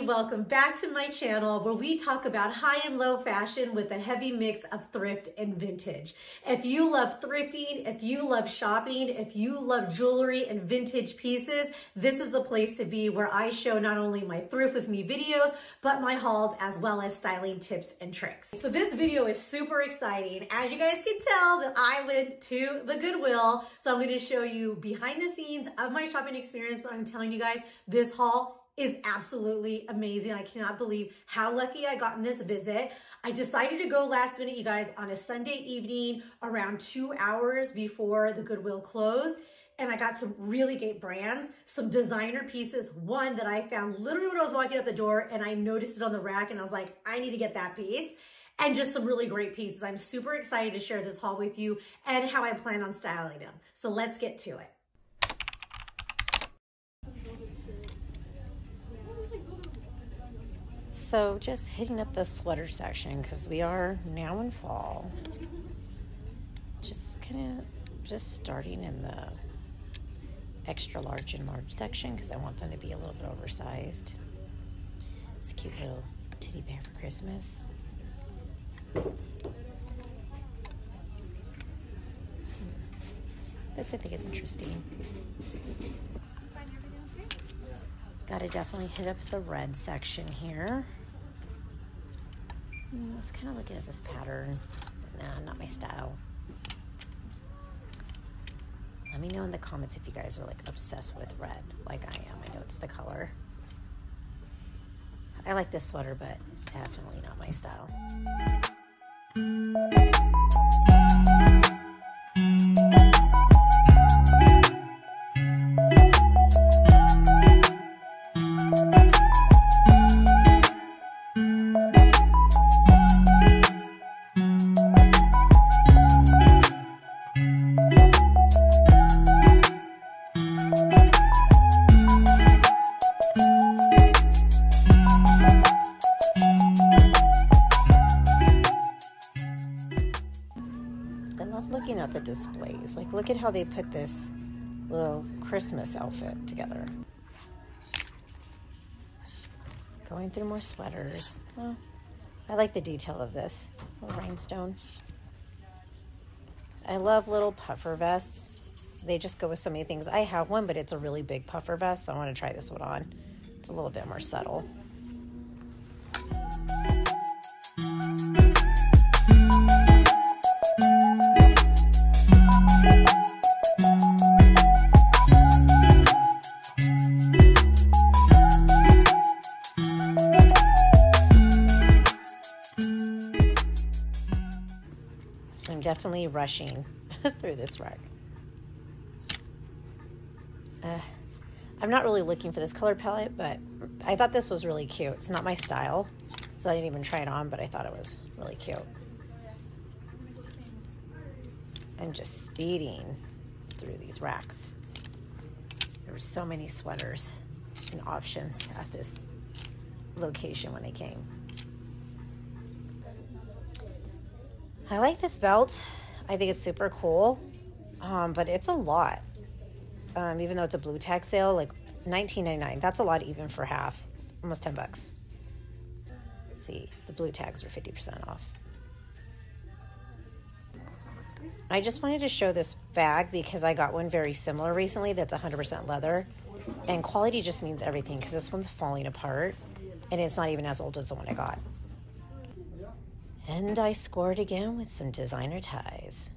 welcome back to my channel where we talk about high and low fashion with a heavy mix of thrift and vintage. If you love thrifting, if you love shopping, if you love jewelry and vintage pieces, this is the place to be, where I show not only my thrift with me videos, but my hauls as well as styling tips and tricks. So this video is super exciting. As you guys can tell, that I went to the Goodwill. So I'm going to show you behind the scenes of my shopping experience, but I'm telling you guys, this haul is absolutely amazing. I cannot believe how lucky I got in this visit. I decided to go last minute, you guys, on a Sunday evening around 2 hours before the Goodwill closed. And I got some really great brands, some designer pieces. One that I found literally when I was walking out the door and I noticed it on the rack and I was like, I need to get that piece. And just some really great pieces. I'm super excited to share this haul with you and how I plan on styling them. So let's get to it. So just hitting up the sweater section because we are now in fall. Just starting in the extra large and large section because I want them to be a little bit oversized. It's a cute little teddy bear for Christmas. This I think is interesting. Gotta definitely hit up the red section here. I was kind of looking at this pattern. Nah, not my style. Let me know in the comments if you guys are like obsessed with red like I am. I know it's the color. I like this sweater, but definitely not my style. Looking at the displays, like look at how they put this little Christmas outfit together. Going through more sweaters. Well, I like the detail of this little rhinestone. I love little puffer vests. They just go with so many things. I have one, but it's a really big puffer vest, so I want to try this one on. It's a little bit more subtle. I'm definitely rushing through this rack. I'm not really looking for this color palette, but I thought this was really cute. It's not my style, so I didn't even try it on, but I thought it was really cute. I'm just speeding through these racks. There were so many sweaters and options at this location when I came. I like this belt. I think it's super cool, but it's a lot. Even though it's a blue tag sale, like $19.99. That's a lot even for half, almost 10 bucks. Let's see, the blue tags were 50% off. I just wanted to show this bag because I got one very similar recently that's 100% leather. And quality just means everything because this one's falling apart and it's not even as old as the one I got. And I scored again with some designer ties.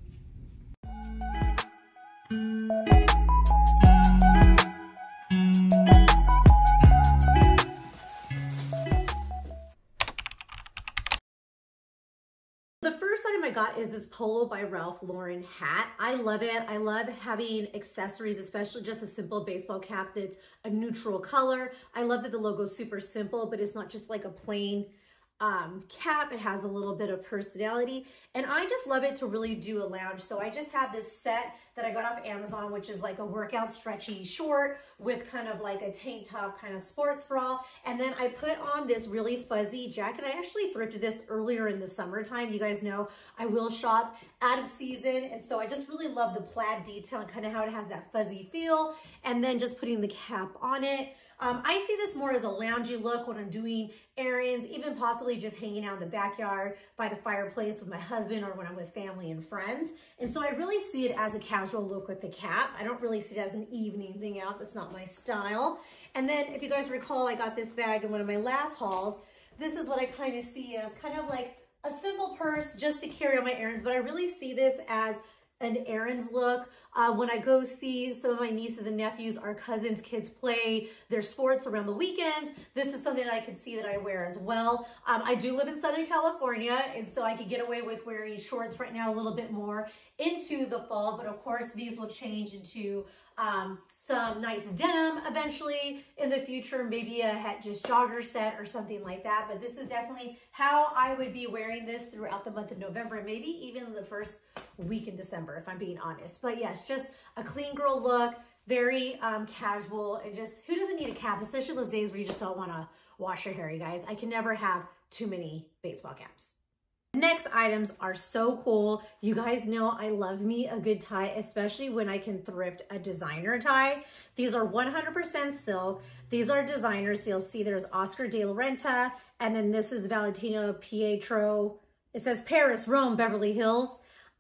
The first item I got is this Polo by Ralph Lauren hat. I love it. I love having accessories, especially just a simple baseball cap that's a neutral color. I love that the logo is super simple, but it's not just like a plain cap. It has a little bit of personality, and I just love it to really do a lounge. So I just have this set that I got off Amazon, which is like a workout stretchy short with kind of like a tank top kind of sports bra, and then I put on this really fuzzy jacket. I actually thrifted this earlier in the summertime. You guys know I will shop out of season, and so I just really love the plaid detail and kind of how it has that fuzzy feel, and then just putting the cap on it. I see this more as a loungy look when I'm doing errands, even possibly just hanging out in the backyard by the fireplace with my husband or when I'm with family and friends. And so I really see it as a casual look with the cap. I don't really see it as an evening thing out. That's not my style. And then if you guys recall, I got this bag in one of my last hauls. This is what I kind of see as kind of like a simple purse just to carry on my errands, but I really see this as an errands look. When I go see some of my nieces and nephews, our cousins' kids play their sports around the weekends, this is something that I can see that I wear as well. I do live in Southern California, and so I could get away with wearing shorts right now a little bit more into the fall, but of course these will change into some nice denim eventually in the future, maybe a just jogger set or something like that. But this is definitely how I would be wearing this throughout the month of November, and maybe even the first week in December, if I'm being honest. But yes, just a clean girl look, very casual, and just who doesn't need a cap, especially those days where you just don't want to wash your hair, you guys. I can never have too many baseball caps. Next items are so cool. You guys know I love me a good tie, especially when I can thrift a designer tie. These are 100% silk. These are designers. You'll see there's Oscar de la Renta, and then this is Valentino Pietro. It says Paris, Rome, Beverly Hills.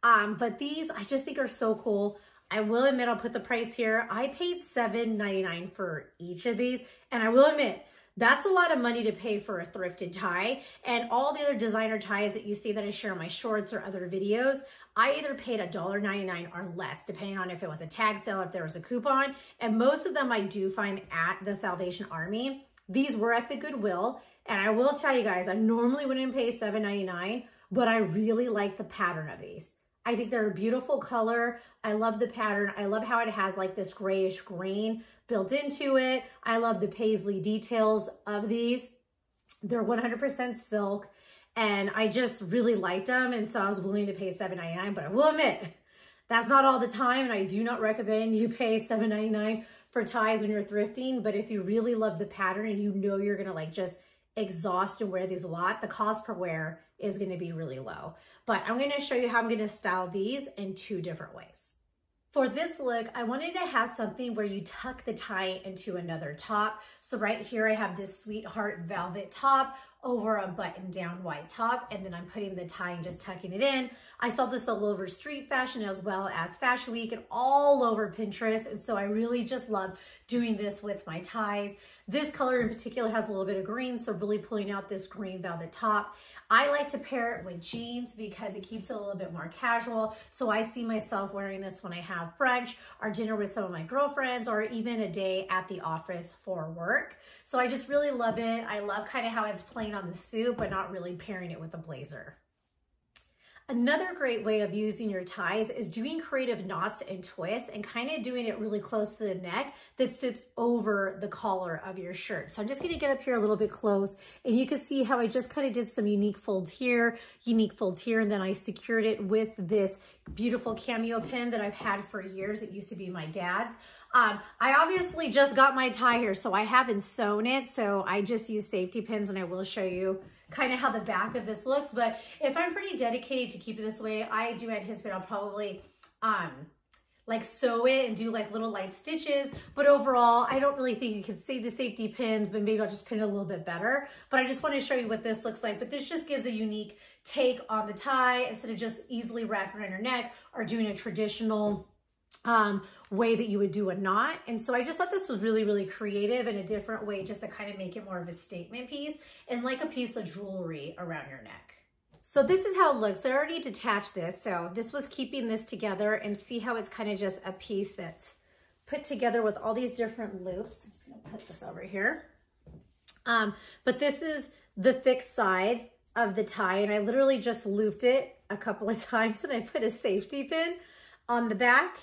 But these I just think are so cool. I will admit, I'll put the price here. I paid $7.99 for each of these, and I will admit, that's a lot of money to pay for a thrifted tie. And all the other designer ties that you see that I share in my shorts or other videos, I either paid $1.99 or less, depending on if it was a tag sale, if there was a coupon. And most of them I do find at the Salvation Army. These were at the Goodwill. And I will tell you guys, I normally wouldn't pay $7.99, but I really like the pattern of these. I think they're a beautiful color. I love the pattern. I love how it has like this grayish green built into it. I love the paisley details of these. They're 100% silk, and I just really liked them, and so I was willing to pay $7.99, but I will admit, that's not all the time, and I do not recommend you pay $7.99 for ties when you're thrifting, but if you really love the pattern and you know you're gonna like just exhaust and wear these a lot, the cost per wear is gonna be really low. But I'm gonna show you how I'm gonna style these in 2 different ways. For this look, I wanted to have something where you tuck the tie into another top. So right here, I have this sweetheart velvet top over a button down white top, and then I'm putting the tie and just tucking it in. I saw this all over street fashion as well as Fashion Week and all over Pinterest. And so I really just love doing this with my ties. This color in particular has a little bit of green, so really pulling out this green velvet top. I like to pair it with jeans because it keeps it a little bit more casual. So I see myself wearing this when I have brunch or dinner with some of my girlfriends, or even a day at the office for work. So I just really love it. I love kind of how it's plain on the suit, but not really pairing it with a blazer. Another great way of using your ties is doing creative knots and twists and kind of doing it really close to the neck that sits over the collar of your shirt. So I'm just gonna get up here a little bit close, and you can see how I just kind of did some unique folds here, and then I secured it with this beautiful cameo pin that I've had for years. It used to be my dad's. I obviously just got my tie here, so I haven't sewn it, so I just use safety pins, and I will show you kind of how the back of this looks. But if I'm pretty dedicated to keep it this way, I do anticipate I'll probably like sew it and do like little light stitches. But overall, I don't really think you can see the safety pins, but maybe I'll just pin it a little bit better. But I just want to show you what this looks like. But this just gives a unique take on the tie instead of just easily wrapping around your neck or doing a traditional way that you would do a knot. And so I just thought this was really, really creative and a different way just to kind of make it more of a statement piece and like a piece of jewelry around your neck. So this is how it looks. I already detached this. So this was keeping this together, and see how it's kind of just a piece that's put together with all these different loops. I'm just gonna put this over here. But this is the thick side of the tie, and I literally just looped it a couple of times, and I put a safety pin on the back.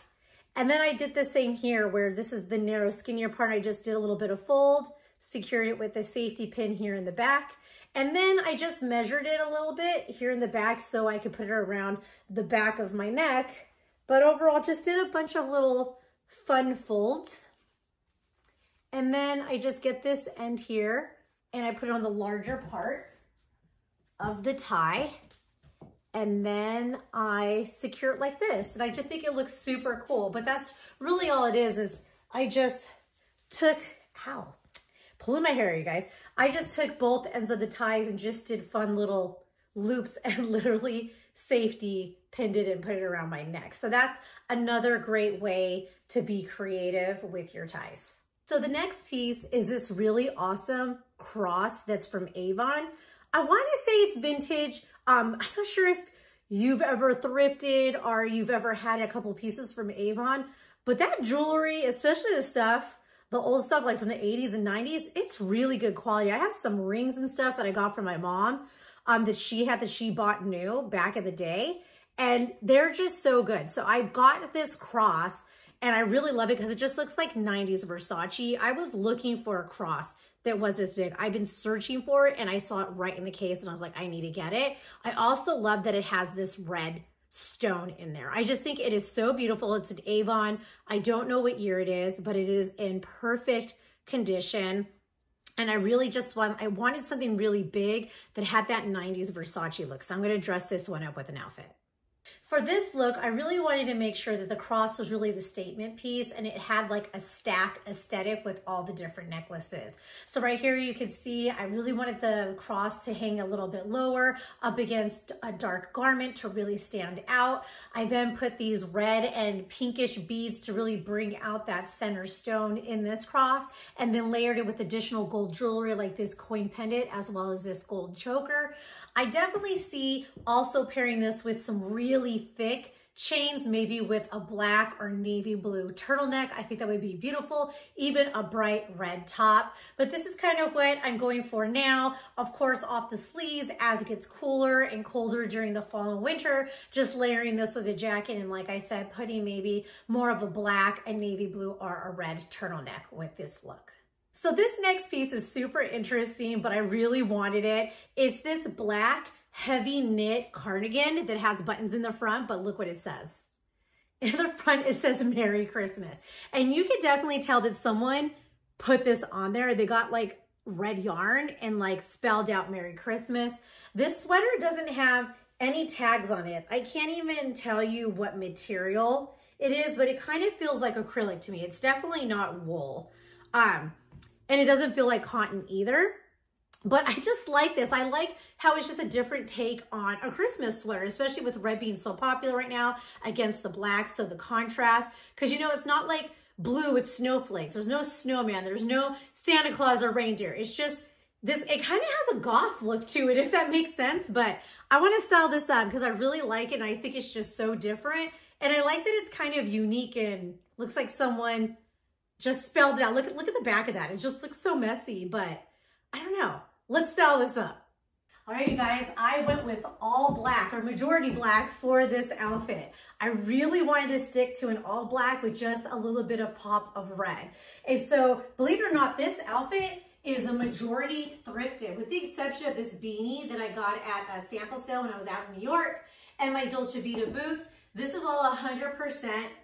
And then I did the same here where this is the narrow, skinnier part. I just did a little bit of fold, secured it with a safety pin here in the back. And then I just measured it a little bit here in the back so I could put it around the back of my neck. But overall, just did a bunch of little fun folds. And then I just get this end here and I put it on the larger part of the tie. And then I secure it like this. And I just think it looks super cool. But that's really all it is I just took, pulling my hair, you guys. I just took both ends of the ties and just did fun little loops and literally safety pinned it and put it around my neck. So that's another great way to be creative with your ties. So the next piece is this really awesome cross that's from Avon. I want to say it's vintage. I'm not sure if you've ever thrifted or you've ever had a couple pieces from Avon, but that jewelry, especially the old stuff like from the 80s and 90s, it's really good quality. I have some rings and stuff that I got from my mom that she bought new back in the day, and they're just so good. So I got this cross and I really love it because it just looks like 90s Versace. I was looking for a cross that was this big. I've been searching for it and I saw it right in the case and I was like, I need to get it. I also love that it has this red stone in there. I just think it is so beautiful. It's an Avon. I don't know what year it is, but it is in perfect condition. And I really just wanted something really big that had that 90s Versace look. So I'm going to dress this one up with an outfit. For this look, I really wanted to make sure that the cross was really the statement piece and it had like a stack aesthetic with all the different necklaces. So right here you can see I really wanted the cross to hang a little bit lower up against a dark garment to really stand out. I then put these red and pinkish beads to really bring out that center stone in this cross, and then layered it with additional gold jewelry like this coin pendant as well as this gold choker. I definitely see also pairing this with some really thick chains, maybe with a black or navy blue turtleneck. I think that would be beautiful, even a bright red top. But this is kind of what I'm going for now. Of course, off the sleeves as it gets cooler and colder during the fall and winter, just layering this with a jacket. And like I said, putting maybe more of a black, a navy blue, or a red turtleneck with this look. So this next piece is super interesting, but I really wanted it. It's this black heavy knit cardigan that has buttons in the front, but look what it says. In the front, it says Merry Christmas. And you can definitely tell that someone put this on there. They got like red yarn and like spelled out Merry Christmas. This sweater doesn't have any tags on it. I can't even tell you what material it is, but it kind of feels like acrylic to me. It's definitely not wool. And it doesn't feel like cotton either, but I just like this. I like how it's just a different take on a Christmas sweater, especially with red being so popular right now against the black. So the contrast, because you know, it's not like blue with snowflakes. There's no snowman. There's no Santa Claus or reindeer. It's just this, it kind of has a goth look to it, if that makes sense. But I want to style this up because I really like it. And I think it's just so different. And I like that it's kind of unique and looks like someone just spelled it out. Look at the back of that. It just looks so messy, but I don't know. Let's style this up. All right, you guys, I went with all black or majority black for this outfit. I really wanted to stick to an all black with just a little bit of pop of red. And so, believe it or not, this outfit is a majority thrifted, with the exception of this beanie that I got at a sample sale when I was out in New York and my Dolce Vita boots. This is all 100%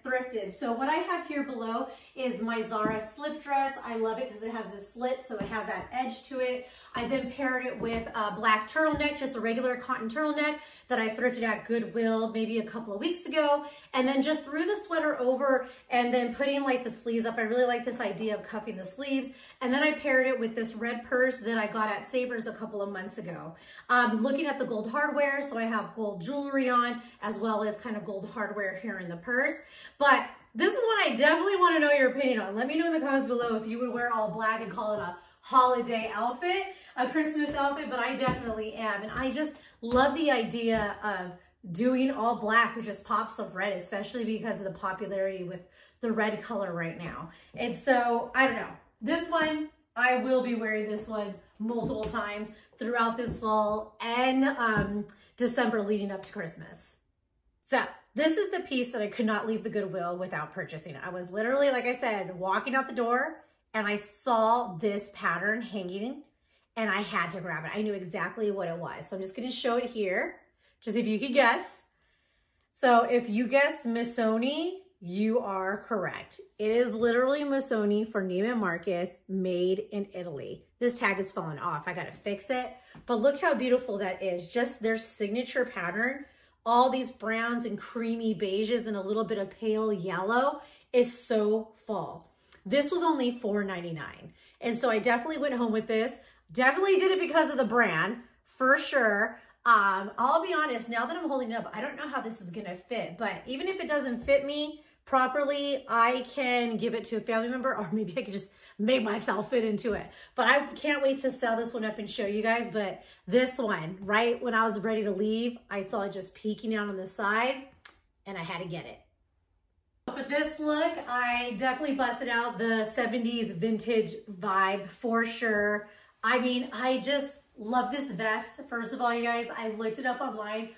thrifted. So what I have here below is my Zara slip dress. I love it because it has this slit, so it has that edge to it. I then paired it with a black turtleneck, just a regular cotton turtleneck that I thrifted at Goodwill maybe a couple of weeks ago. And then just threw the sweater over and then putting like the sleeves up. I really like this idea of cuffing the sleeves. And then I paired it with this red purse that I got at Savers a couple of months ago. Looking at the gold hardware, so I have gold jewelry on as well as kind of gold hardware here in the purse. But this is one I definitely want to know your opinion on. Let me know in the comments below if you would wear all black and call it a holiday outfit, a Christmas outfit, but I definitely am. And I just love the idea of doing all black with just pops of red, especially because of the popularity with the red color right now. And so, I don't know. This one, I will be wearing this one multiple times throughout this fall and December leading up to Christmas. So this is the piece that I could not leave the Goodwill without purchasing. I was literally, like I said, walking out the door and I saw this pattern hanging and I had to grab it. I knew exactly what it was. So I'm just going to show it here, just if you could guess. So if you guess Missoni, you are correct. It is literally Missoni for Neiman Marcus, made in Italy. This tag has fallen off. I got to fix it. But look how beautiful that is. Just their signature pattern. All these browns and creamy beiges and a little bit of pale yellow is so fall. This was only $4.99. And so I definitely went home with this. Definitely did it because of the brand, for sure. I'll be honest, now that I'm holding it up, I don't know how this is gonna fit, but even if it doesn't fit me properly, I can give it to a family member, or maybe I could just make myself fit into it. But I can't wait to sell this one up and show you guys. But this one, right when I was ready to leave, I saw it just peeking out on the side and I had to get it. For this look, I definitely busted out the 70s vintage vibe for sure. I mean, I just love this vest. First of all, you guys, I looked it up online,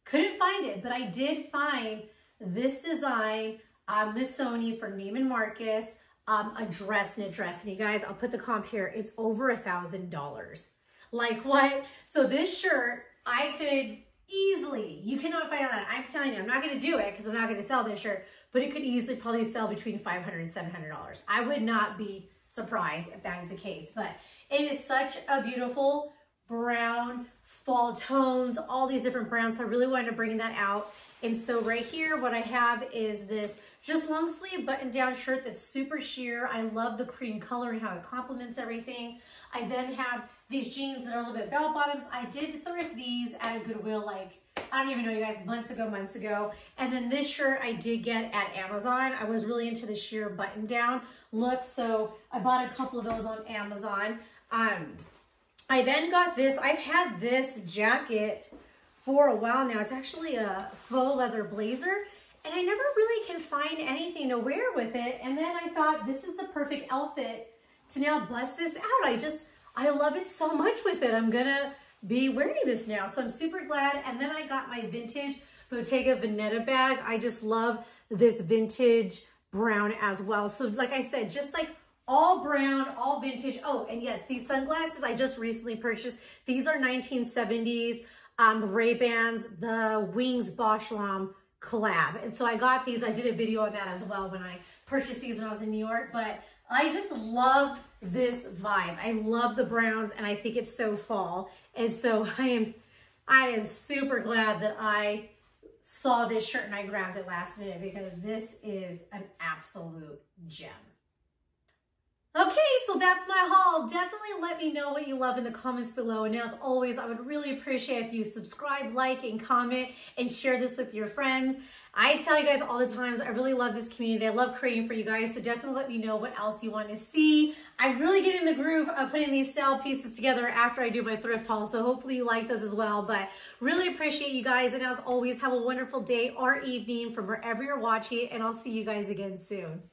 couldn't find it, but I did find this design on Missoni for Neiman Marcus, a dress knit dress. And you guys, I'll put the comp here. It's over $1,000. Like what? So this shirt, I could easily, you cannot find that. I'm telling you, I'm not going to do it because I'm not going to sell this shirt, but it could easily probably sell between $500 and $700. I would not be surprised if that is the case, but it is such a beautiful brown, fall tones, all these different browns. So I really wanted to bring that out. And so right here, what I have is this just long sleeve button down shirt that's super sheer. I love the cream color and how it complements everything. I then have these jeans that are a little bit bell bottoms. I did thrift these at a Goodwill, like, I don't even know, you guys, months ago. And then this shirt I did get at Amazon. I was really into the sheer button down look, so I bought a couple of those on Amazon. I then got this. I've had this jacket for a while now. It's actually a faux leather blazer, and I never really can find anything to wear with it. And then I thought this is the perfect outfit to now bust this out. I love it so much with it. I'm gonna be wearing this now, so I'm super glad. And then I got my vintage Bottega Veneta bag. I just love this vintage brown as well. So like I said, just like all brown, all vintage. Oh, and yes, these sunglasses I just recently purchased. These are 1970s Ray-Bans, the Wings Boschlam collab. And so I got these. I did a video on that as well when I purchased these when I was in New York. But I just love this vibe. I love the browns, and I think it's so fall. And so I am super glad that I saw this shirt and I grabbed it last minute, because this is an absolute gem. Okay, so that's my haul. Definitely let me know what you love in the comments below. And as always, I would really appreciate if you subscribe, like, and comment, and share this with your friends. I tell you guys all the times, I really love this community. I love creating for you guys. So definitely let me know what else you want to see. I really get in the groove of putting these style pieces together after I do my thrift haul. So hopefully you like those as well. But really appreciate you guys. And as always, have a wonderful day or evening from wherever you're watching. And I'll see you guys again soon.